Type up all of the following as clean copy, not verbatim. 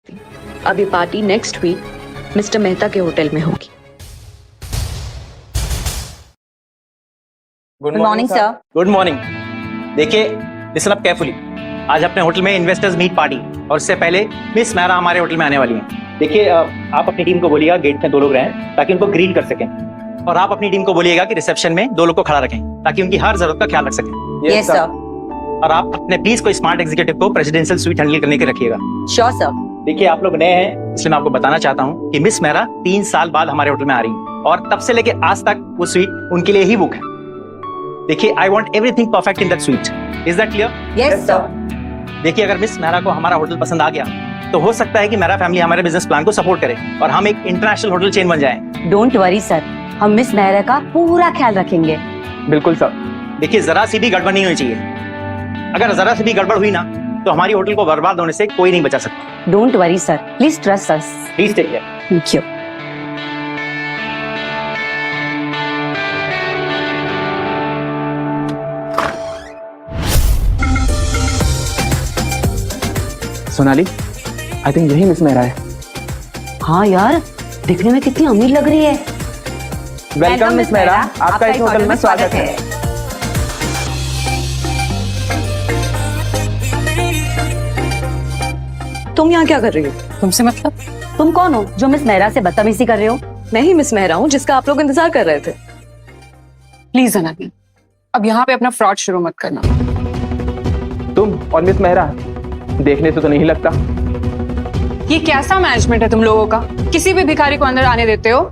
अभी party next week mister Mehta के hotel में होगी। Good morning sir. Good morning. देखिए, लिसन अप केयरफुली। आज अपने होटल में इन्वेस्टर्स मीट पार्टी और उससे पहले मिस मेहरा हमारे होटल में आने वाली हैं। देखिए, आप अपनी टीम को बोलिएगा गेट में 2 लोग रहें ताकि उनको ग्रीट कर सकें, और आप अपनी टीम को बोलिएगा कि रिसेप्शन में 2 लोग को खड़ा रखें ताकि उनकी हर जरूरत का ख्याल रख सकें। Yes sir. और आप अपने प्लीज कोई स्मार्ट एग्जीक्यूटिव को प्रेसिडेंशियल स्वीट हैंडल करने के रखिएगा। Sure sir. देखिए, आप लोग नए हैं इसलिए मैं आपको बताना चाहता हूँ कि मिस मेहरा 3 साल बाद हमारे होटल में आ रही हैं और तब से लेके आज तक वो स्वीट उनके लिए ही बुक है। देखिए, I want everything perfect in that sweet. Is that clear? Yes sir. देखिए, अगर मिस मेहरा को हमारा होटल पसंद आ गया तो हो सकता है कि मेरा फैमिली हमारे बिजनेस प्लान को सपोर्ट करे और हम एक इंटरनेशनल होटल चेन बन जाएं। डोंट वरी सर, हम मिस मेहरा का पूरा ख्याल रखेंगे। बिल्कुल सर। देखिए, जरा सी भी गड़बड़ नहीं होनी चाहिए। अगर जरा सी भी गड़बड़ हुई ना तो हमारी होटल को बर्बाद होने से कोई नहीं बचा सकता। Don't worry sir, please trust us. Please take care. Thank you. Sonali, I think यही मिस मेहरा है। हाँ यार, दिखने में कितनी अमीर लग रही है। वेलकम मिस मेहरा, आपका इस होटल में स्वागत है। तुम यहाँ क्या कर रही हो? तुमसे मतलब? तुम कौन हो जो मिस मेहरा से बदतमीजी कर रहे हो? मैं ही मिस मेहरा हूँ जिसका आप लोग इंतजार कर रहे थे। प्लीज अनानी, अब यहाँ पे अपना फ्रॉड शुरू मत करना। तुम और मिस मेहरा देखने से तो नहीं लगता। ये कैसा मैनेजमेंट है तुम लोगों का? किसी भी भिखारी को अंदर आने देते हो?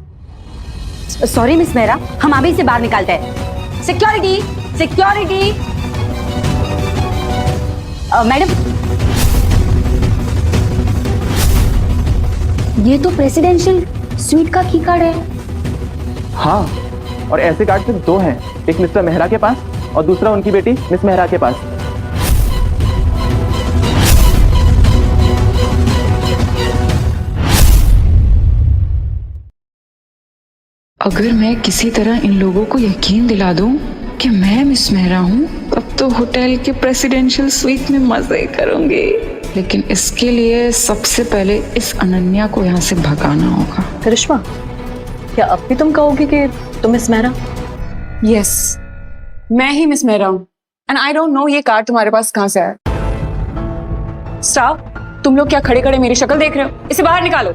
सॉरी मिस मेहरा, हम अभी से बाहर निकालते हैं। Security, security. मैडम, ये तो प्रेसिडेंशियल स्वीट का की कार्ड है। हाँ, और ऐसे कार्ड सिर्फ 2 हैं, एक मिस्टर मेहरा के पास और दूसरा उनकी बेटी मिस मेहरा के पास। अगर मैं किसी तरह इन लोगों को यकीन दिला दूं कि मैं मिस मेहरा हूं, तब तो होटल के प्रेसिडेंशियल स्वीट में मजे करूंगी। लेकिन इसके लिए सबसे पहले इस अनन्या को यहाँ से भगाना होगा। करिश्मा, क्या अब भी तुम कहोगी कि तुम मिस मेहरा? यस, मैं ही मिस मेहरा हूँ। एंड आई डोंट नो ये कार्ड तुम्हारे पास कहाँ से आया। स्टाफ, तुम लोग क्या खड़े खड़े मेरी शक्ल देख रहे हो? इसे बाहर निकालो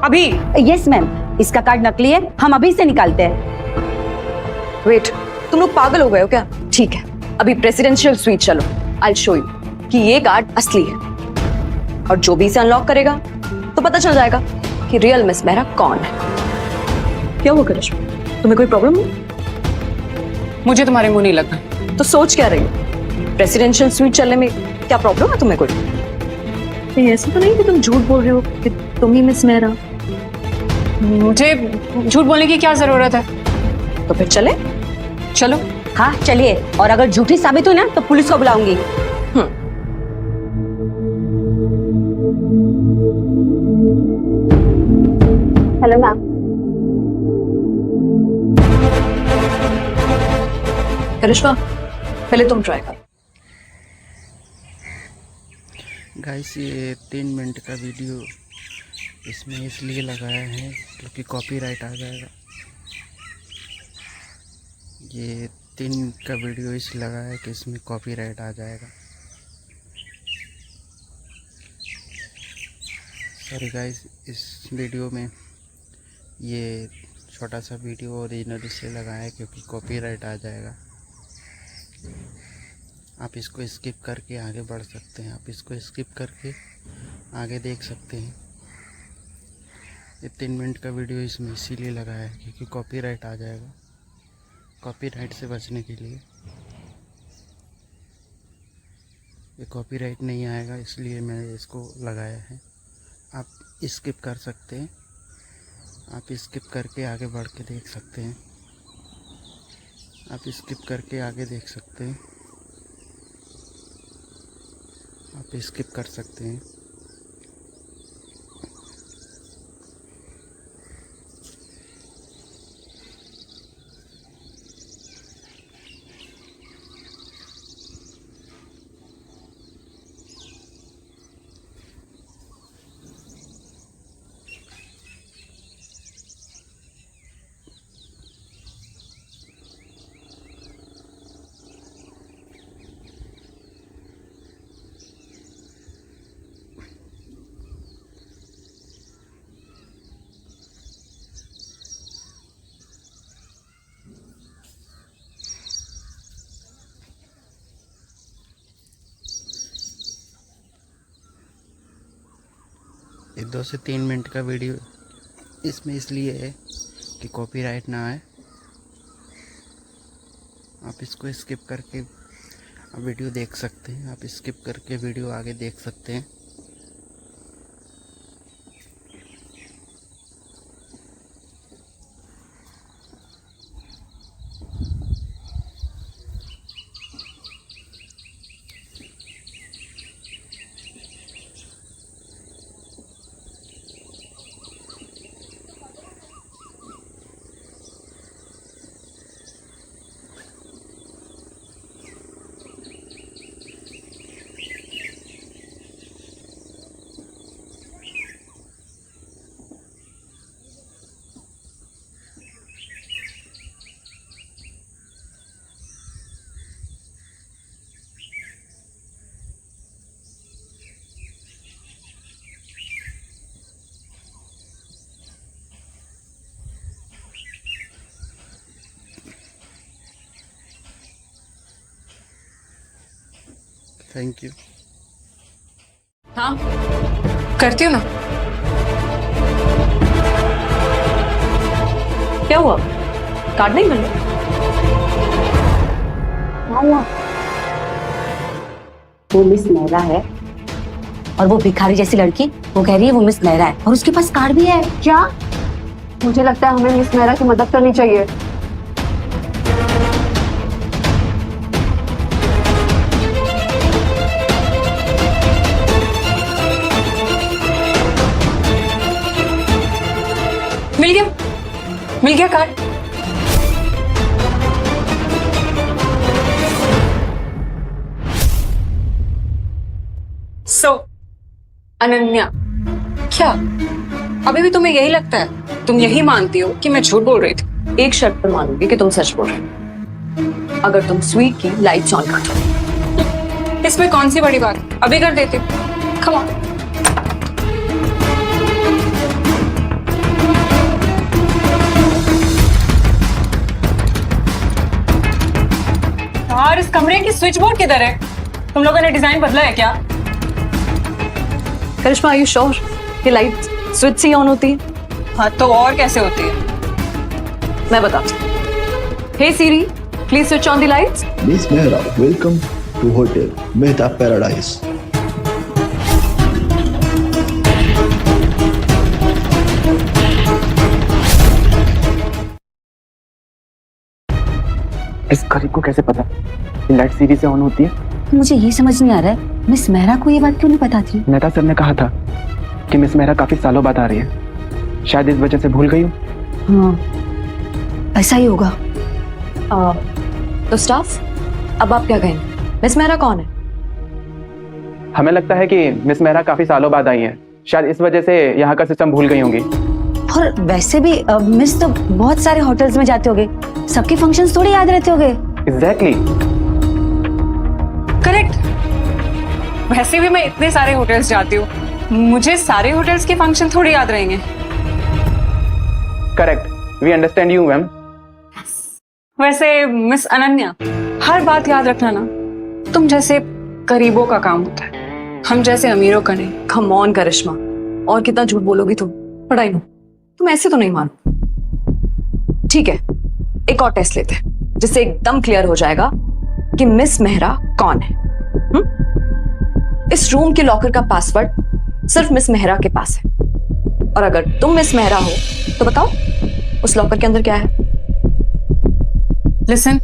अभी। यस मैम, इसका कार्ड नकली है, हम अभी से निकालते हैं। वेट, तुम लोग पागल हो गए हो क्या? ठीक है, अभी प्रेसिडेंशियल स्वीट चलो, आई शो यू कि ये कार्ड असली है, और जो भी इसे अनलॉक करेगा तो पता चल जाएगा कि रियल मिस मेहरा कौन है। क्या हुआ करिश्मा, तुम्हें कोई प्रॉब्लम हो? मुझे तुम्हारे मुंह नहीं लगना। तो सोच क्या रही हो? प्रेसिडेंशियल स्वीट चलने में क्या प्रॉब्लम है तुम्हें कोई? नहीं, ऐसा तो नहीं कि तुम झूठ बोल रहे हो कि तुम ही मिस मेहरा? मुझे झूठ बोलने की क्या जरूरत है? तो फिर चले? चलो। हाँ चलिए, और अगर झूठी साबित हुई ना तो पुलिस को बुलाऊंगी। Hello ma'am. करिश्मा, पहले तुम ट्राई करो। गाइस, ये 3 मिनट का वीडियो इसमें इसलिए लगाया है क्योंकि कॉपीराइट आ जाएगा। ये 3 मिनट का वीडियो इसलिए लगाया है कि इसमें कॉपीराइट आ जाएगा। सॉरी गाइस, इस वीडियो में ये छोटा सा वीडियो ओरिजिनल इसलिए लगाया है क्योंकि कॉपीराइट आ जाएगा। आप इसको स्किप करके आगे बढ़ सकते हैं, आप इसको स्किप करके आगे देख सकते हैं। ये 3 मिनट का वीडियो इसमें इसीलिए लगाया है क्योंकि कॉपीराइट आ जाएगा। कॉपीराइट से बचने के लिए ये कॉपीराइट नहीं आएगा, इसलिए मैंने इसको लगाया है। आप स्किप कर सकते हैं, आप स्किप करके आगे बढ़ के देख सकते हैं, आप स्किप करके आगे देख सकते हैं, आप स्किप कर सकते हैं। ये 2 से 3 मिनट का वीडियो इसमें इसलिए है कि कॉपीराइट ना आए। आप इसको स्किप करके वीडियो देख सकते हैं, आप स्किप करके वीडियो आगे देख सकते हैं। Thank you. हाँ करती हूँ ना। क्या हुआ? कार्ड नहीं मिल रहा? वो मिस मेहरा है और वो भिखारी जैसी लड़की वो कह रही है वो मिस मेहरा है और उसके पास कार्ड भी है। क्या? मुझे लगता है हमें मिस मेहरा की मदद करनी चाहिए। मिल गया कार्ड। सो अनन्या, क्या अभी भी तुम्हें यही लगता है? तुम यही मानती हो कि मैं झूठ बोल रही थी? एक शर्त पर मानूंगी कि तुम सच बोल रहे हो, अगर तुम स्वीट की लाइट्स ऑन कर दो। इसमें कौन सी बड़ी बात, अभी कर देती हूँ। Come on. यार इस कमरे की स्विच बोर्ड किधर है? तुम लोगों ने डिजाइन बदला है क्या? करिश्मा, आर यू श्योर ये लाइट स्विच से ऑन होती है? हाँ तो और कैसे होती है? मैं बताती हूँ। Hey Siri, please switch on the lights. Miss Mehra, welcome to Hotel Mehta Paradise. इस गरीब को कैसे पता कि लाइट सीधी से ऑन होती है? मुझे ये समझ नहीं आ रहा है मिस मेहरा को ये बात क्यों नहीं पता थी। मेहता सर ने कहा था कि मिस मेहरा काफी सालों बाद आ रही है, शायद इस वजह से भूल गई हूँ। हाँ ऐसा ही होगा। तो स्टाफ, अब आप क्या कहेंगे? मिस मेहरा कौन है? हमें लगता है कि मिस मेहरा काफी सालों बाद आई है, शायद इस वजह से यहाँ का सिस्टम भूल गई होंगी। और वैसे भी मिस तो बहुत सारे होटल्स में जाते होगे, सबके फंक्शंस थोड़ी याद रहते होगे। एग्जैक्टली। करेक्ट। वैसे भी मैं इतने सारे होटल्स जाती हूँ, मुझे सारे होटल्स के फंक्शन थोड़ी याद रहेंगे। Correct, we understand you ma'am. वैसे मिस अनन्या, हर बात याद रखना ना तुम जैसे गरीबों का काम होता है, हम जैसे अमीरों का नहीं। कम ऑन करिश्मा, और कितना झूठ बोलोगी तुम? पढ़ाई में तुम ऐसे तो नहीं मानो। ठीक है, एक और टेस्ट लेते हैं जिससे एकदम क्लियर हो जाएगा कि मिस मेहरा कौन है। इस रूम के लॉकर का पासवर्ड सिर्फ मिस मेहरा के पास है, और अगर तुम मिस मेहरा हो तो बताओ उस लॉकर के अंदर क्या है? लिसन,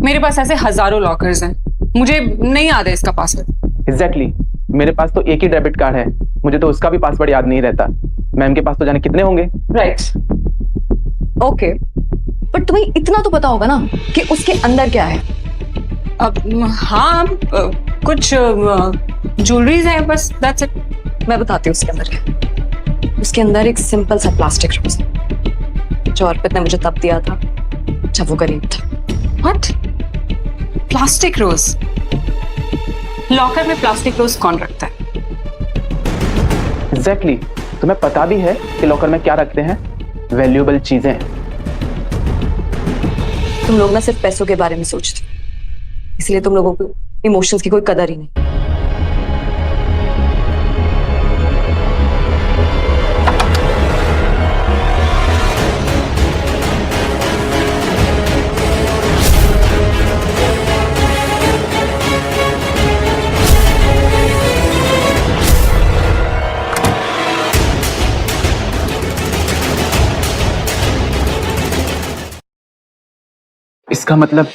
मेरे पास ऐसे हजारों लॉकर्स हैं, मुझे नहीं याद है इसका पासवर्ड। एग्जैक्टली, मेरे पास तो एक ही डेबिट कार्ड है, मुझे तो उसका भी पासवर्ड याद नहीं रहता। मैम के पास तो जाने कितने होंगे। राइट, ओके, बट तुम्हें इतना तो पता होगा ना कि उसके अंदर क्या है। अब हाँ, कुछ ज्वेलरीज हैं बस, दैट्स इट। मैं बताती हूँ उसके अंदर क्या है। उसके अंदर एक सिंपल सा प्लास्टिक रोज है जो अर्पित ने मुझे तब दिया था जब वो गरीब था। व्हाट? Plastic rose? लॉकर में प्लास्टिक रोज कौन रखता है? एग्जैक्टली, तुम्हें पता भी है कि लॉकर में क्या रखते हैं? वैल्यूएबल चीजें। तुम लोग ना सिर्फ पैसों के बारे में सोचते, इसलिए तुम लोगों को इमोशंस की कोई कदर ही नहीं। इसका मतलब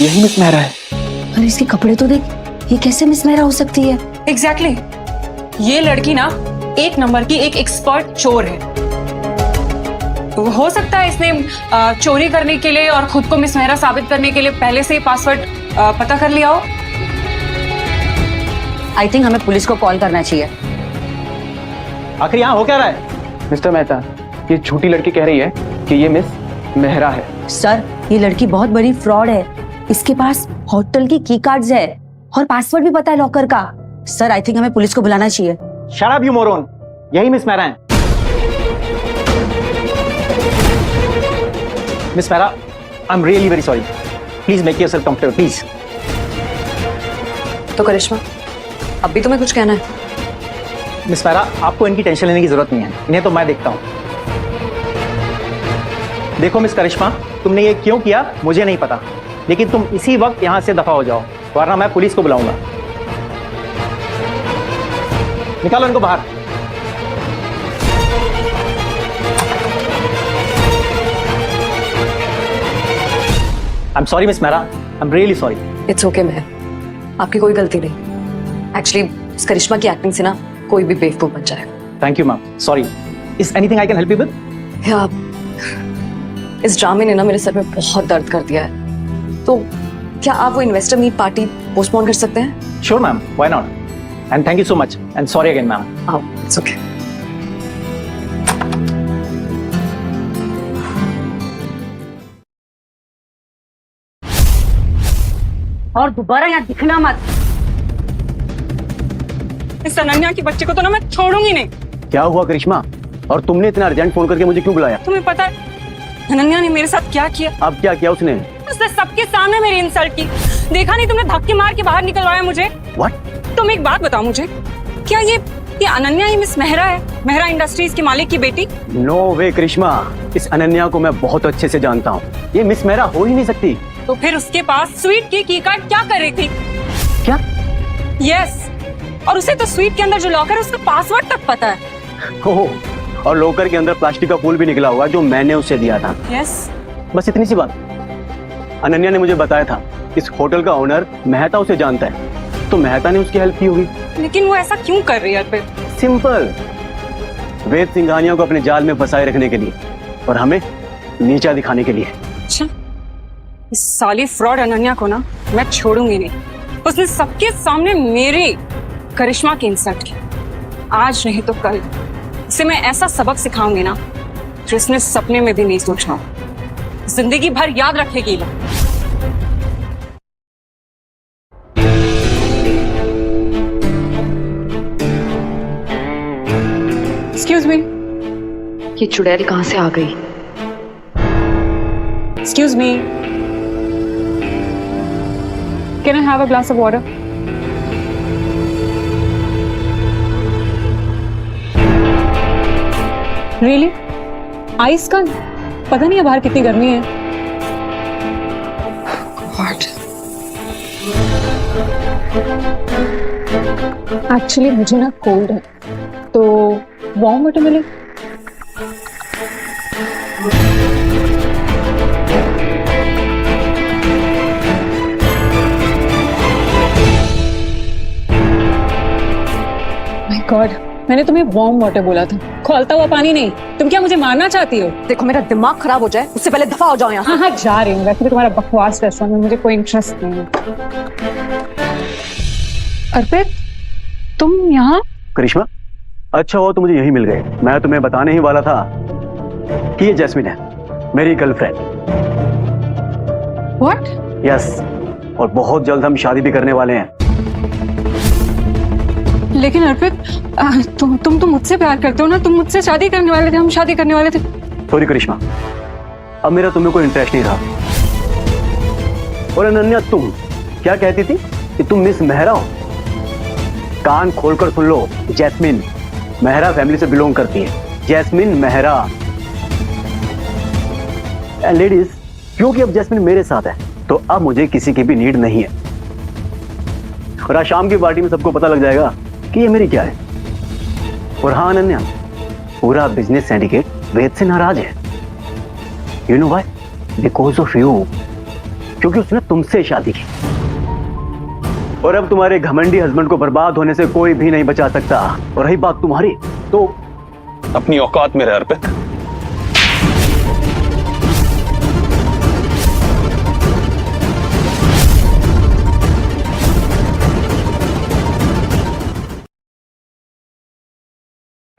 यही मिस मेहरा है। अरे इसके कपड़े तो देख, ये कैसे मिस मेहरा हो सकती है? एग्जैक्टली ये लड़की ना एक नंबर की एक एक्सपर्ट चोर है। तो हो सकता है इसने चोरी करने के लिए और खुद को मिस मेहरा साबित करने के लिए पहले से ही पासवर्ड पता कर लिया हो। आई थिंक हमें पुलिस को कॉल करना चाहिए। आखिर यहाँ हो क्या रहा है? मिस्टर मेहता, ये झूठी लड़की कह रही है कि ये मिस मेहरा है। सर, ये लड़की बहुत बड़ी फ्रॉड है। इसके पास होटल की की कार्ड्स है और पासवर्ड भी पता है लॉकर का। सर, आई थिंक हमें पुलिस को बुलाना चाहिए। शट अप यू मोरोन, यही मिस मेहरा है। Miss Mehra, I am really very sorry, please make yourself comfortable please. तो करिश्मा, अब भी तुम्हें कुछ कहना है? मिस मेहरा, आपको इनकी टेंशन लेने की जरूरत नहीं है, इन्हें तो मैं देखता हूं। देखो मिस करिश्मा, तुमने ये क्यों किया मुझे नहीं पता, लेकिन तुम इसी वक्त यहां से दफा हो जाओ, वरना मैं पुलिस को बुलाऊंगा। निकालो इनको बाहर। आई am sorry miss Mehra, I am really sorry. It's okay मैं, आपकी कोई गलती नहीं। एक्चुअली इस करिश्मा की एक्टिंग से ना कोई भी बेवकूफ बन जाएगा। Thank you ma'am, sorry. Is anything I can help you with? या इस ड्रामे ने ना मेरे सर में बहुत दर्द कर दिया है, तो क्या आप वो इन्वेस्टर मीट पार्टी पोस्टपोन कर सकते हैं? Sure ma'am, why not, and thank you so much and sorry again ma'am. आओ, इट्स ओके। और दोबारा यहाँ दिखना मत। इस अनन्या की बच्चे को तो ना मैं छोड़ूंगी नहीं। क्या हुआ करिश्मा, और तुमने इतना अर्जेंट फोन करके मुझे क्यों बुलाया? तुम्हें पता है अनन्या ने मेरे साथ क्या किया? अब क्या किया उसने? उसने सबके सामने मेरी इंसल्ट की। देखा नहीं तुमने, धक्के मार के बाहर निकलवाया मुझे। What? तुम एक बात बताओ मुझे, क्या ये अनन्या ही मिस मेहरा है, मेहरा इंडस्ट्रीज की मालिक की बेटी? नो वे करिश्मा, इस अनन्या को मैं बहुत अच्छे से जानता हूँ, ये मिस मेहरा हो ही नहीं सकती। तो फिर उसके पास स्वीट की कार्ड क्या कर रही थी? क्या? यस, और उसे तो स्वीट के अंदर जो लॉकर है उसका पासवर्ड तक पता है। ओह, और लॉकर के अंदर प्लास्टिक का फूल भी निकला होगा जो मैंने उसे दिया था। यस, बस इतनी सी बात। अनन्या ने मुझे बताया था इस होटल का ओनर मेहता उसे जानता है, तो मेहता ने उसकी हेल्प की होगी। लेकिन वो ऐसा क्यों कर रही है अर्पित? सिंपल, वेद सिंघानिया को अपने जाल में फंसाए रखने के लिए और हमें नीचा दिखाने के लिए। अच्छा, इस साली फ्रॉड अनन्या को ना मैं छोड़ूंगी नहीं। उसने सबके सामने मेरी करिश्मा की इंसल्ट की। आज नहीं तो कल इसे मैं ऐसा सबक सिखाऊंगी ना जो इसने सपने में भी नहीं सोचा, जिंदगी भर याद रखेगी। एक्सक्यूज मी, ये चुड़ैल कहाँ से आ गई? Excuse me, can I have a glass of water? Really? Ice का? पता नहीं है बाहर कितनी गर्मी है। एक्चुअली मुझे ना कोल्ड है, तो वार्म वाटर मिले? माय गॉड, मैंने तुम्हें वार्म वाटर बोला था, खौलता हुआ पानी नहीं। तुम क्या मुझे मारना चाहती हो? देखो मेरा दिमाग खराब हो जाए उससे पहले दफा हो जाओ यहाँ। हाँ हाँ जा रही हूँ, वैसे भी तुम्हारा बकवास रेस्टोरेंट में मुझे कोई इंटरेस्ट नहीं है। अर्पित, तुम यहाँ? करिश्मा, अच्छा हो तो मुझे यही मिल गए। मैं तुम्हें बताने ही वाला था कि ये जैस्मिन है, मेरी गर्लफ्रेंड। व्हाट? यस, और बहुत जल्द हम शादी भी करने वाले हैं। लेकिन अर्पित, तुम तो मुझसे प्यार करते हो ना, तुम मुझसे शादी करने वाले थे, हम शादी करने वाले थे। सॉरी करिश्मा, अब मेरा तुम्हें कोई इंटरेस्ट नहीं रहा। और अनन्या, तुम क्या कहती थी कि तुम मिस मेहरा हो? कान खोलकर सुन लो, जैस्मिन मेहरा फैमिली से बिलोंग करती है। जैस्मिन मेहरा। लेडीज, क्योंकि अब जैस्मिन मेरे साथ है तो अब मुझे किसी की भी नीड नहीं है। और आज शाम की पार्टी में सबको पता लग जाएगा कि ये मेरी क्या है। और हाँ अनन्या, पूरा बिजनेस सिंडिकेट वेद से नाराज है। You know why? Because of you. क्योंकि उसने तुमसे शादी की। और अब तुम्हारे घमंडी हस्बैंड को बर्बाद होने से कोई भी नहीं बचा सकता। और रही बात तुम्हारी, तो अपनी औकात में रह अर्पित।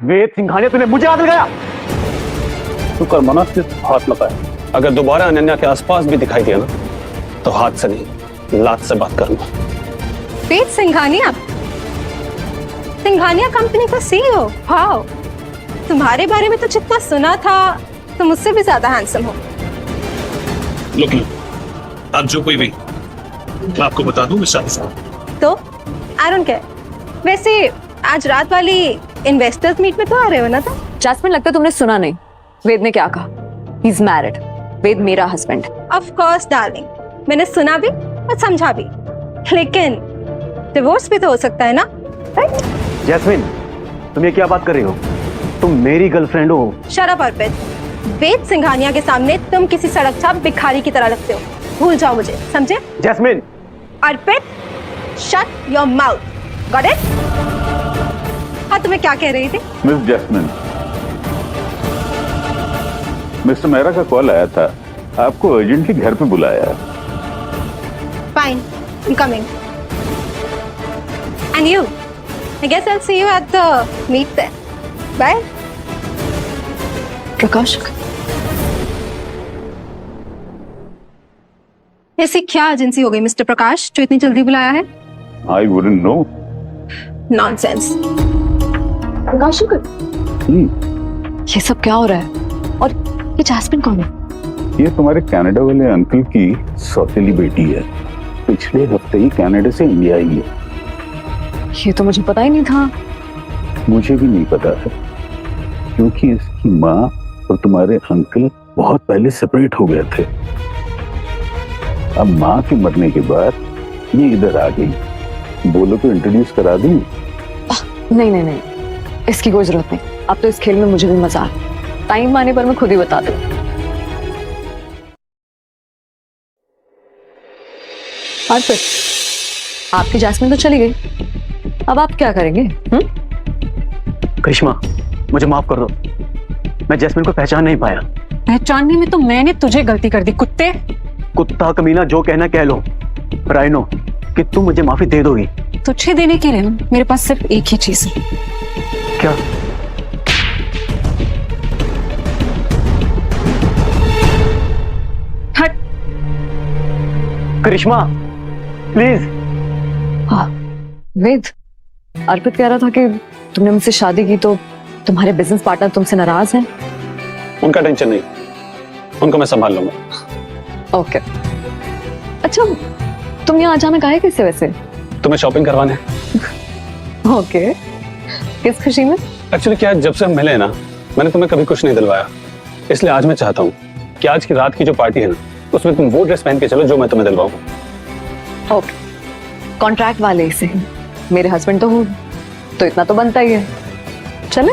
वेद सिंघानिया, तूने मुझे हाथ लगाया। शुक्र मना सिर्फ हाथ लगाया। अगर दोबारा अनन्या के आसपास भी दिखाई दिया ना तो हाथ से नहीं लात से बात करना। वेद सिंघानिया, सिंघानिया कंपनी का सीईओ। वाओ, तुम्हारे बारे में तो जितना सुना था तुम मुझसे भी ज्यादा हैंडसम हो। लुक अब जो कोई भी मैं आपको बता दूं, मैं शादी तो आई डोंट केयर। वैसे आज रात वाली इन्वेस्टर्स मीट में तो आ रहे हो ना? तो जैस्मिन, लगता है तुमने सुना नहीं वेद ने क्या कहा। He is married. वेद मेरा हस्बैंड। ऑफ कोर्स डार्लिंग, मैंने सुना भी और समझा भी, लेकिन डिवोर्स भी तो हो सकता है ना, राइट? जैस्मिन, तुम ये क्या बात कर रही हो? तुम मेरी गर्लफ्रेंड हो। शट अप अर्पित। वेद सिंघानिया के सामने तुम किसी सड़क छाप भिखारी की तरह लगते हो। भूल जाओ मुझे, समझे? Jasmine. Arpit, shut your mouth. Got it? हाँ, तुम्हें क्या कह रही थी? मिस जैस्मिन, मिस्टर मेहरा का कॉल आया था, आपको अर्जेंटली घर पे बुलाया। Fine, I am coming. And you, I guess I will see you at the meet there. Bye. Prakash, ऐसी क्या एजेंसी हो गई मिस्टर प्रकाश जो इतनी जल्दी बुलाया है? I wouldn't know. नॉनसेंस। प्रकाश, ये सब क्या हो रहा है? और ये जैस्मिन कौन है? ये तुम्हारे कनाडा वाले अंकल की सौतेली बेटी है। पिछले हफ्ते ही कनाडा से इंडिया आई है। ये तो मुझे पता ही नहीं था। मुझे भी नहीं पता है, क्योंकि इसकी माँ और तुम्हारे अंकल बहुत पहले सेपरेट हो गए थे। अब माँ के मरने के बाद ये इधर आ गई। बोलो तो इंट्रोड्यूस करा दूं? नहीं नहीं नहीं, इसकी कोई जरूरत नहीं। अब तो इस खेल में मुझे भी मजा है। टाइम आने पर मैं खुद ही बता दूं। अर्पित, आपकी जैस्मिन तो चली गई, अब आप क्या करेंगे? करिश्मा, मुझे माफ कर दो, मैं जैस्मिन को पहचान नहीं पाया। पहचानने में तो मैंने तुझे गलती कर दी, कुत्ते। कुत्ता कमीना जो कहना कह लो, पर आई नो कि तुम मुझे माफी दे दोगी। तुझे देने के लिए मेरे पास सिर्फ एक ही चीज है। क्या? हट। करिश्मा, प्लीज। हाँ, वेद, अर्पित कह रहा था कि तुमने मुझसे शादी की तो तुम्हारे बिजनेस पार्टनर तुमसे नाराज हैं। उनका टेंशन नहीं, उनको मैं संभाल लूंगा। ओके। अच्छा, तुम यहाँ अचानक आए कैसे वैसे? तुम्हें शॉपिंग करवाने। ओके, किस खुशी में? एक्चुअली क्या है, जब से हम मिले ना मैंने तुम्हें कभी कुछ नहीं दिलवाया, इसलिए आज मैं चाहता हूँ कि आज की रात की जो पार्टी है ना उसमें तुम वो ड्रेस पहन के चलो जो मैं तुम्हें दिलवाऊंगा। ओके, कॉन्ट्रैक्ट वाले से मेरे हस्बैंड तो हो, तो इतना तो बनता ही है। चले?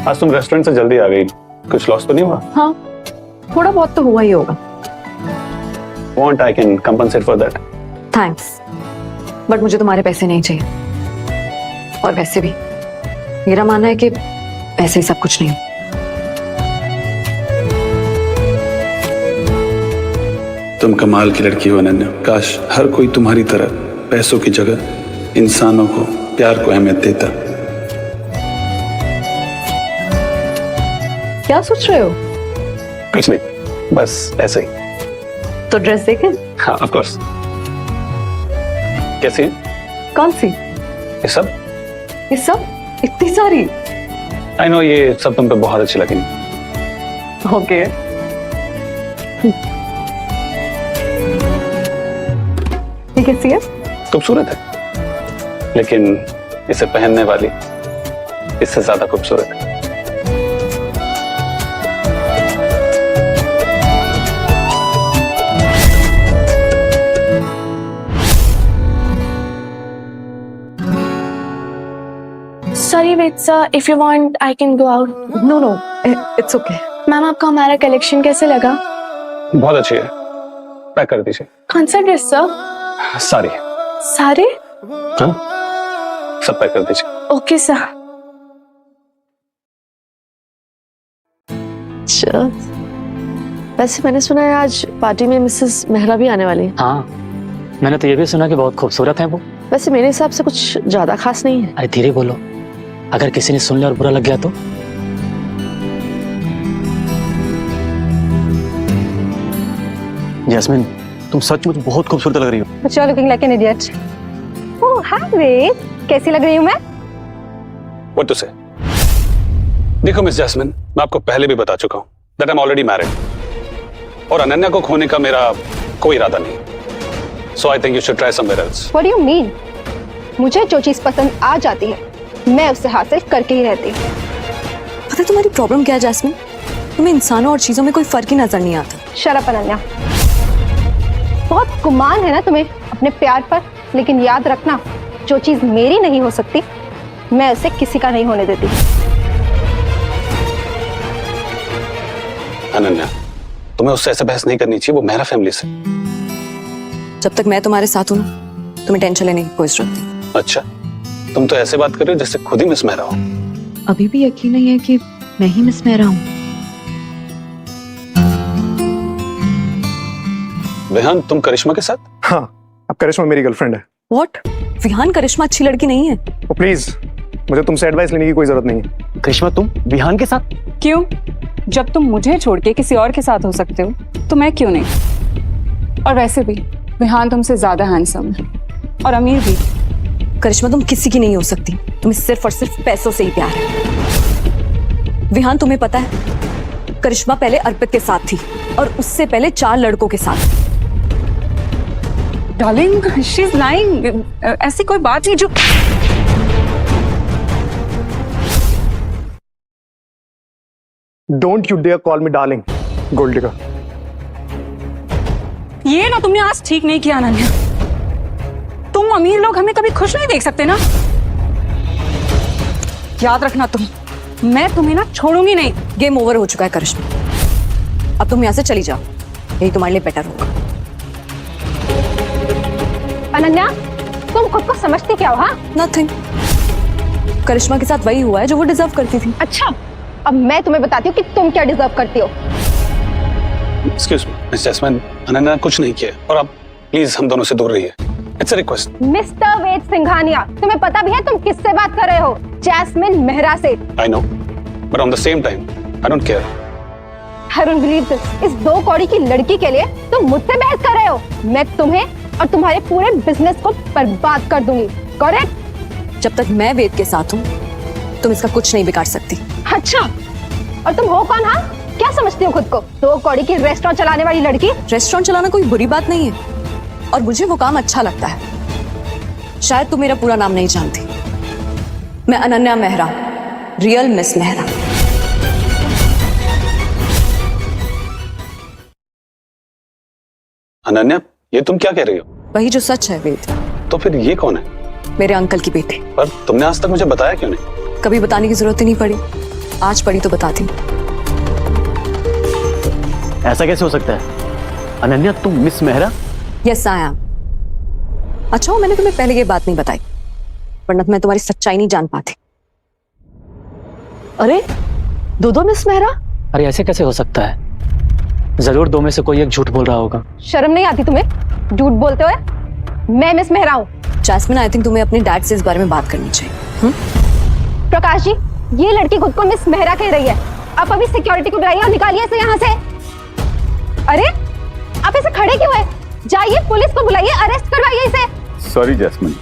आज तुम रेस्टोरेंट से जल्दी आ गई, कुछ लॉस तो नहीं हुआ? हाँ, थोड़ा बहुत तो हुआ ही होगा। Want I can compensate for that. Thanks, but मुझे तुम्हारे पैसे नहीं चाहिए। और वैसे भी मेरा मानना है कि पैसे ही सब कुछ नहीं। तुम कमाल की लड़की हो अनन्या। काश हर कोई तुम्हारी तरह पैसों की जगह इंसानों को, प्यार को अहमियत देता। क्या सोच रहे हो? कुछ नहीं, बस ऐसे ही। तो ड्रेस देखें? हाँ, ऑफ कोर्स। कैसी है? कौन सी? ये सब? ये सब? इतनी सारी? आई नो, ये सब तुम पे बहुत अच्छी लगेंगी। ओके। ये कैसी है? खूबसूरत है, लेकिन इसे पहनने वाली इससे ज्यादा खूबसूरत है। Sorry it's if you want I can go out. No no, it's okay. Ma'am आपको हमारा कलेक्शन कैसे लगा? बहुत अच्छी है, पैक कर दीजिए। कौन सा ड्रेस सर? सारी। सारे? हाँ, सब पैक कर दीजिए। Okay sir. अच्छा, वैसे मैंने सुना है आज पार्टी में मिसेस मेहरा भी आने वाली है। हाँ, मैंने तो ये भी सुना कि बहुत खूबसूरत है वो। वैसे मेरे हिसाब से कुछ ज्यादा खास नहीं है। अरे धीरे बोलो, अगर किसी ने सुन लिया और बुरा लग गया तो? जैस्मिन, तुम सचमुच बहुत खूबसूरत लग रही हो। But you're looking like an idiot. Oh, hi Ved. कैसी लग रही हूँ मैं? What to say? देखो मिस जैस्मिन, मैं आपको पहले भी बता चुका हूँ that I'm already married और अनन्या को खोने का मेरा कोई इरादा नहीं। So I think you should try somewhere else. What do you mean? मुझे जो चीज पसंद आ जाती है मैं उससे हासिल करके ही रहती हूँ। पता है तुम्हारी प्रॉब्लम क्या है जैस्मिन? तुम्हें इंसानों और चीजों में कोई फर्क ही नजर नहीं आता। Shut up Ananya. बहुत गुमान है ना तुम्हें अपने प्यार पर, लेकिन याद रखना जो चीज मेरी नहीं हो सकती मैं उसे किसी का नहीं होने देती। अनन्या, तुम्हें उससे ऐसे बहस नहीं करनी चाहिए, वो मेरा फैमिली से। जब तक मैं तुम्हारे साथ हूँ तुम्हें टेंशन लेने की कोई जरूरत नहीं। अच्छा, तुम तो ऐसे बात कर रहे हो जैसे खुद ही मिस मेहरा हो। अभी भी यकीन नहीं है कि मैं ही मिस मेहरा हूँ। विहान, तुम करिश्मा के साथ? हाँ, अब करिश्मा मेरी गर्लफ्रेंड है। What? विहान करिश्मा अच्छी लड़की नहीं है। प्लीज, मुझे तुमसे एडवाइस लेने की कोई जरूरत नहीं है। करिश्मा, तुम विहान के साथ? क्यों? जब तुम मुझे छोड़ के किसी और के साथ हो सकते हो तो मैं क्यों नहीं? और वैसे भी विहान तुमसे ज्यादा हैंडसम है और अमीर भी। करिश्मा, तुम किसी की नहीं हो सकती। तुम्हें सिर्फ और सिर्फ पैसों से ही प्यार है। विहान, तुम्हें पता है करिश्मा पहले अर्पित के साथ थी और उससे पहले 4 लड़कों के साथ। Darling, she is lying. ऐसी कोई बात नहीं जो don't you dare call me darling, gold digger. ये ना तुमने आज ठीक नहीं किया अनन्या। तुम अमीर लोग हमें कभी खुश नहीं देख सकते ना। याद रखना मैं तुम्हें ना छोड़ूंगी नहीं। गेम ओवर हो चुका है करिश्मा, अब तुम यहाँ से चली जाओ, यही तुम्हारे लिए बेटर होगा। अनन्या, तुम खुद को समझती क्या हो? हाँ, नथिंग। करिश्मा के साथ वही हुआ है जो वो डिजर्व करती थी। अच्छा, अब मैं तुम्हें बताती हूँ कि तुम क्या डिजर्व करती हो। Excuse me miss Jasmine, Ananya कुछ नहीं किया और आप प्लीज हम दोनों से दूर रहिए। It's a request. मिस्टर वेद सिंघानिया, तुम्हें पता भी है तुम किससे बात कर रहे हो? जैस्मिन मेहरा से। I know, but on the same time I don't care. I don't believe this. इस 2 कौड़ी की लड़की के लिए तुम मुझसे बहस कर रहे हो? मैं तुम्हें और तुम्हारे पूरे बिजनेस को बर्बाद कर दूंगी। करेक्ट? जब तक मैं वेद के साथ हूँ तुम इसका कुछ नहीं बिगाड़ सकती। अच्छा, और तुम हो कौन? हाँ, क्या समझती हो खुद को? 2 कौड़ी की रेस्टोरेंट चलाने वाली लड़की। रेस्टोरेंट चलाना कोई बुरी बात नहीं है और मुझे वो काम अच्छा लगता है। शायद तुम मेरा पूरा नाम नहीं जानती। मैं अनन्या मेहरा, रियल मिस मेहरा। अनन्या, ये तुम क्या कह रही हो? वही जो सच है वेद। तो फिर ये कौन है? मेरे अंकल की बेटी। पर तुमने आज तक मुझे बताया क्यों नहीं? कभी बताने की जरूरत ही नहीं पड़ी, आज पड़ी तो बताती हूँ। ऐसा कैसे हो सकता है? अनन्या, तुम miss Mehra? Yes I am. अच्छा हो मैंने तुम्हें पहले ये बात नहीं बताई, वरना मैं तुम्हारी सच्चाई नहीं जान पाती। अरे, 2 मिस मेहरा? अरे ऐसे कैसे हो सकता है? जरूर 2 में से कोई एक झूठ बोल रहा होगा। शर्म नहीं आती तुम्हें झूठ बोलते हुए? मैं मिस मेहरा हूँ। जैस्मिन, आई थिंक तुम्हें अपने डैड से इस बारे में बात करनी चाहिए। प्रकाश जी, ये लड़की खुद को मिस मेहरा कह रही है। आप अभी सिक्योरिटी को बुलाइए और निकालिए इसे यहाँ से। अरे, आप इसे खड़े क्यों है? जाइए पुलिस को बुलाइए, अरेस्ट करवाइए इसे। सॉरी जैस्मिन,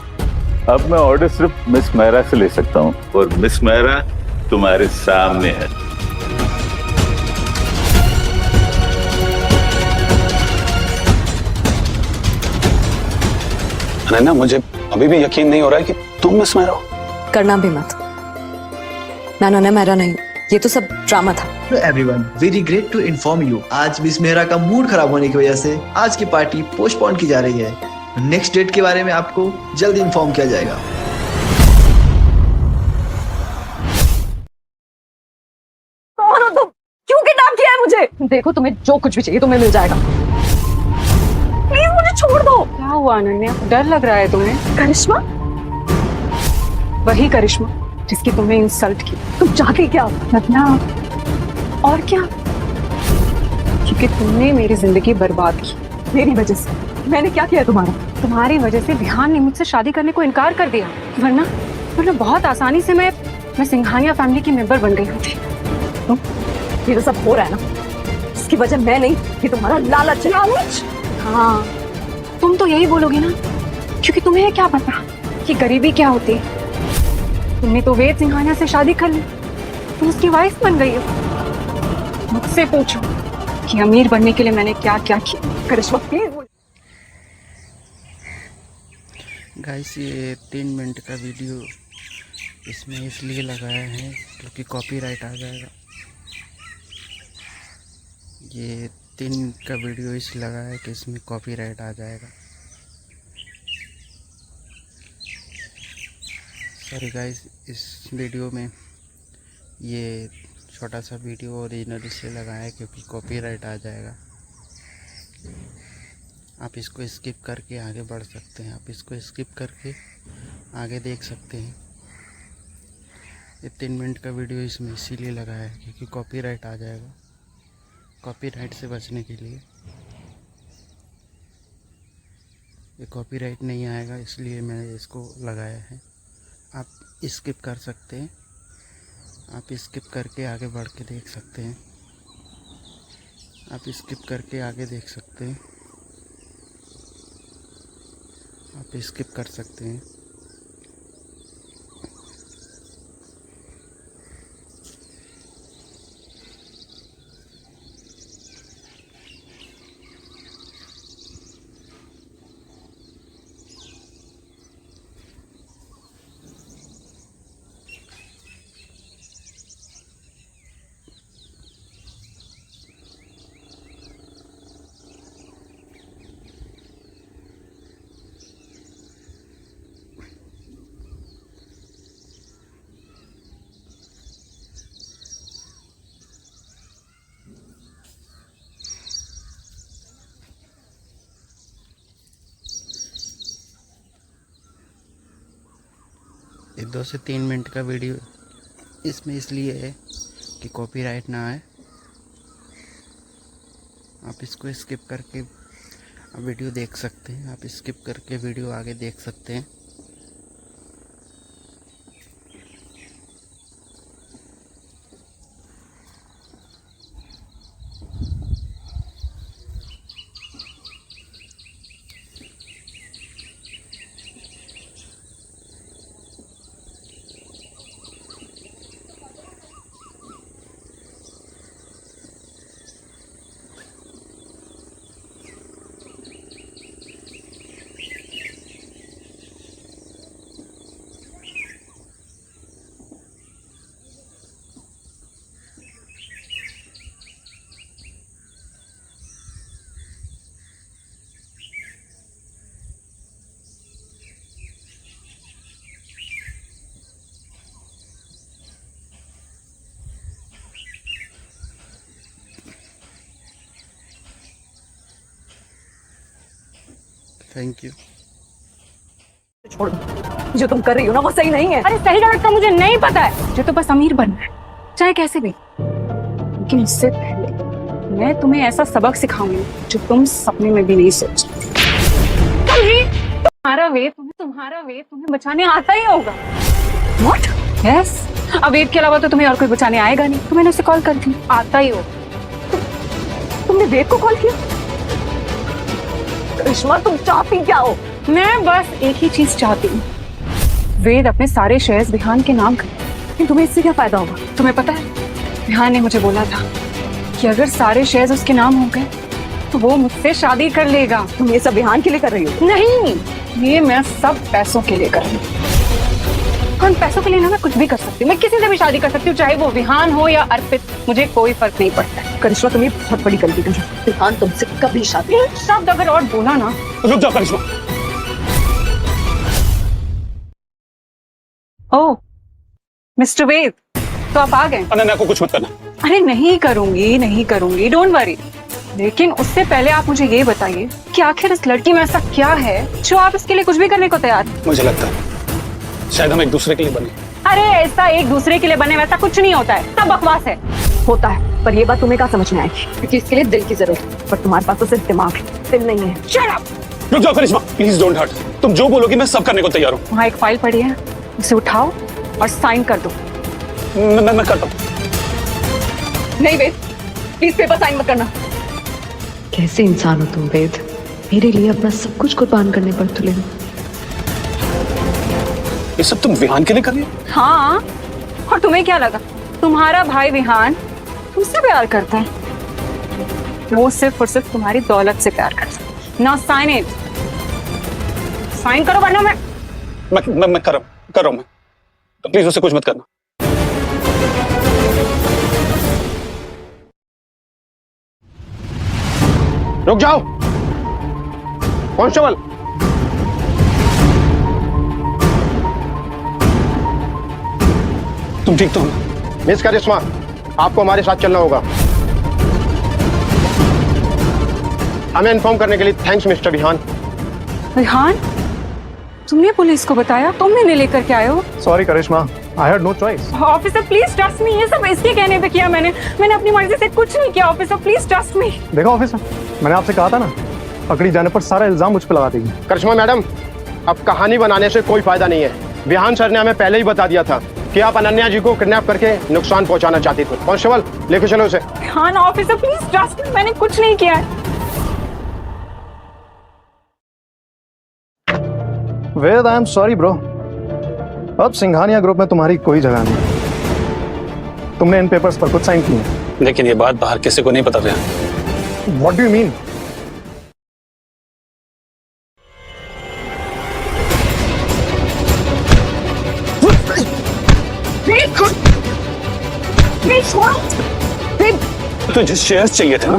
अब मैं ऑर्डर सिर्फ मिस मेहरा से ले सकता हूँ और मिस मेहरा तुम्हारे सामने है। अनन्या, मुझे अभी भी यकीन नहीं हो रहा है कि तुम मिस मेहरा हो। करना भी मत, मैं अनन्या मेहरा नहीं, ये तो सब ड्रामा था। Everyone, very great to inform you, आज मिस मेहरा का मूड खराब होने की वजह से आज की पार्टी पोस्टपोन की जा रही है। नेक्स्ट डेट के बारे में आपको जल्द इन्फॉर्म किया जाएगा। देखो तुम्हें जो कुछ भी चाहिए तुम्हें मिल जाएगा। प्लीज मुझे छोड़ दो। क्या हुआ अनन्या, डर लग रहा है तुम्हें? करिश्मा, वही करिश्मा जिसकी तुमने इंसल्ट की। तुम चाहती क्या? मतलब और क्या? क्योंकि तुमने मेरी जिंदगी बर्बाद की मेरी वजह से। मैंने क्या किया तुम्हारा? तुम्हारी वजह से विहान ने मुझसे शादी करने को इनकार कर दिया, वरना बहुत आसानी से मैं सिंघानिया फैमिली की मेंबर बन गई होती। ये तो सब हो रहा है ना, इसकी वजह मैं नहीं, ये तुम्हारा लालच है। लालच? हाँ, तुम तो यही बोलोगी ना, क्योंकि तुम्हें क्या पता कि गरीबी क्या होती है। तुमने तो वेद सिंघानिया से शादी कर ली, तुम उसकी वाइफ बन गई हो। मुझसे पूछो कि अमीर बनने के लिए मैंने क्या क्या किया। करिश्मा प्लीज। गाइस, ये 3 मिनट का वीडियो इसमें इसलिए लगाया है क्योंकि कॉपीराइट आ जाएगा। ये 3 मिनट का वीडियो इसलिए लगाया है कि इसमें कॉपीराइट आ जाएगा। सॉरी गाइस, इस वीडियो में ये छोटा सा वीडियो ओरिजिनल इसलिए लगाया है क्योंकि कॉपीराइट आ जाएगा। आप इसको स्किप करके आगे बढ़ सकते हैं। आप इसको स्किप करके आगे देख सकते हैं। ये 3 मिनट का वीडियो इसमें इसीलिए लगाया है क्योंकि कॉपीराइट आ जाएगा। कॉपीराइट से बचने के लिए, ये कॉपीराइट नहीं आएगा इसलिए मैंने इसको लगाया है। आप स्किप कर सकते हैं। आप स्किप करके आगे बढ़ के देख सकते हैं। आप स्किप करके आगे देख सकते हैं। आप स्किप कर सकते हैं। ये 2 से 3 मिनट का वीडियो इसमें इसलिए है कि कॉपीराइट ना आए। आप इसको स्किप करके आप वीडियो देख सकते हैं। आप स्किप करके वीडियो आगे देख सकते हैं। Thank you. छोड़ दो, जो तुम कर रही हो ना वो सही नहीं है। अरे सही गलत का मुझे नहीं पता है, जो तो बस अमीर बनना है, चाहे कैसे भी। लेकिन इससे पहले मैं तुम्हें ऐसा सबक सिखाऊंगी जो तुम सपने में भी नहीं सोच। तुम्हारा वेद तुम्हें बचाने आता ही होगा। What? Yes? अब वेद के अलावा तो तुम्हें और कोई बचाने आएगा नहीं, तो मैंने उसे कॉल कर दी, आता ही हो। तुमने वेद को कॉल किया? करिश्मा तुम चाहती क्या हो? मैं बस एक ही चीज चाहती हूँ, वेद अपने सारे शेयर्स विहान के नाम कर। लेकिन तुम्हें इससे क्या फायदा होगा? तुम्हें पता है, विहान ने मुझे बोला था कि अगर सारे शेयर्स उसके नाम हो गए तो वो मुझसे शादी कर लेगा। तुम ये सब विहान के लिए कर रही हो? नहीं, ये मैं सब पैसों के लिए कर रही हूँ। उन पैसों के लिए ना मैं कुछ भी कर सकती हूँ, मैं किसी से भी शादी कर सकती हूँ, चाहे वो विहान हो या अर्पित, मुझे कोई फर्क नहीं पड़ता है। करिश्मा तुम ये बहुत बड़ी गलती कर रही हो। विहान तुमसे कभी शादी। शब्द अगर और बोला ना। रुक जाओ करिश्मा। ओह मिस्टर वेद, तो आप आ गए। अनन्या को कुछ मत करना। अरे नहीं करूंगी, डोंट वरी। लेकिन उससे पहले आप मुझे ये बताइए कि आखिर इस लड़की में ऐसा क्या है जो आप इसके लिए कुछ भी करने को तैयार हैं? मुझे लगता है शायद हम एक दूसरे के लिए बने। अरे ऐसा एक दूसरे के लिए बने वैसा कुछ नहीं होता है, सब बकवास है। होता है, पर ये बात तुम्हें कहाँ समझ में आएगी, क्योंकि इसके लिए दिल की जरूरत है, पर तुम्हारे पास तो सिर्फ दिमाग है, दिल नहीं है। Shut up! रुक जाओ करिश्मा, प्लीज डोंट हर्ट। तुम जो बोलोगी मैं सब करने को तैयार हूँ। वहाँ एक फाइल पड़ी है, उसे उठाओ और साइन कर दो। मैं करता हूँ। नहीं वेद, प्लीज पेपर साइन मत करना। कैसे इंसान हो तुम वेद, मेरे लिए अपना सब कुछ कुर्बान करने पर तुले हो। ये सब तुम विहान के लिए कर रही हो? हाँ, और तुम्हें क्या लगा तुम्हारा भाई विहान तुमसे प्यार करता है? वो सिर्फ और सिर्फ तुम्हारी दौलत से प्यार करता है। नाउ साइन इट, साइन करो वरना मैं कर रहा हूँ मैं। तो प्लीज उससे कुछ मत करना। रुक जाओ कांस्टेबल। तुम ठीक तो हो? मिस करिश्मा, आपको हमारे साथ चलना होगा। हमें इन्फॉर्म करने के लिए थैंक्स मिस्टर विहान। विहान, तुमने पुलिस को बताया, तुम इन्हें लेकर के आए हो? Sorry Karishma, I had no choice. Officer please trust me, ये सब इसके कहने पे किया मैंने अपनी मर्जी से कुछ नहीं किया। ऑफिसर प्लीज ट्रस्ट मी। देखो ऑफिसर, मैंने आपसे कहा था ना, पकड़ी जाने पर सारा इल्जाम मुझ पर लगा देगी। करिश्मा मैडम, अब कहानी बनाने से कोई फायदा नहीं है। विहान सर ने हमें पहले ही बता दिया था कि आप अनन्या जी को किडनैप करके नुकसान पहुंचाना चाहते थे। कांस्टेबल लेके चलो उसे। Vihaan, officer please trust me, मैंने कुछ नहीं किया है। Ved, I am sorry bro, अब सिंघानिया ग्रुप में तुम्हारी कोई जगह नहीं। तुमने इन पेपर्स पर कुछ साइन किए, लेकिन ये बात बाहर किसी को नहीं पता Vihaan. What do you mean? तुझे शेयर्स चाहिए थे ना,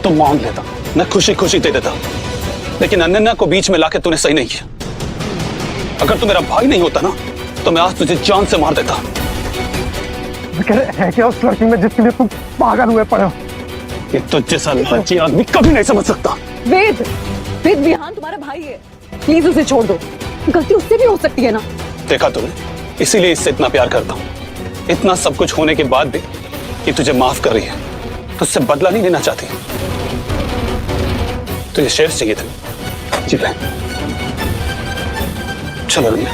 तो मांग लेता, मैं खुशी खुशी दे देता। लेकिन अनन्या को बीच में लाके तूने सही नहीं किया। अगर तू मेरा भाई नहीं होता ना, तो मैं आज तुझे जान से मार देता। है क्या उस लड़की में जिसके लिए तुम पागल हुए पड़े हो? ये तुझ जैसा लालची आदमी कभी नहीं समझ सकता। वेद, विहान तुम्हारा भाई है, प्लीज उसे छोड़ दो, गलती उससे भी हो सकती है ना। देखा तूने, इसीलिए इससे इतना प्यार करता हूँ। इतना सब कुछ होने के बाद भी ये तुझे माफ कर रही है, तुझसे बदला नहीं लेना चाहती। तुझे शेयर्स चाहिए थे, जी चलो रम्या।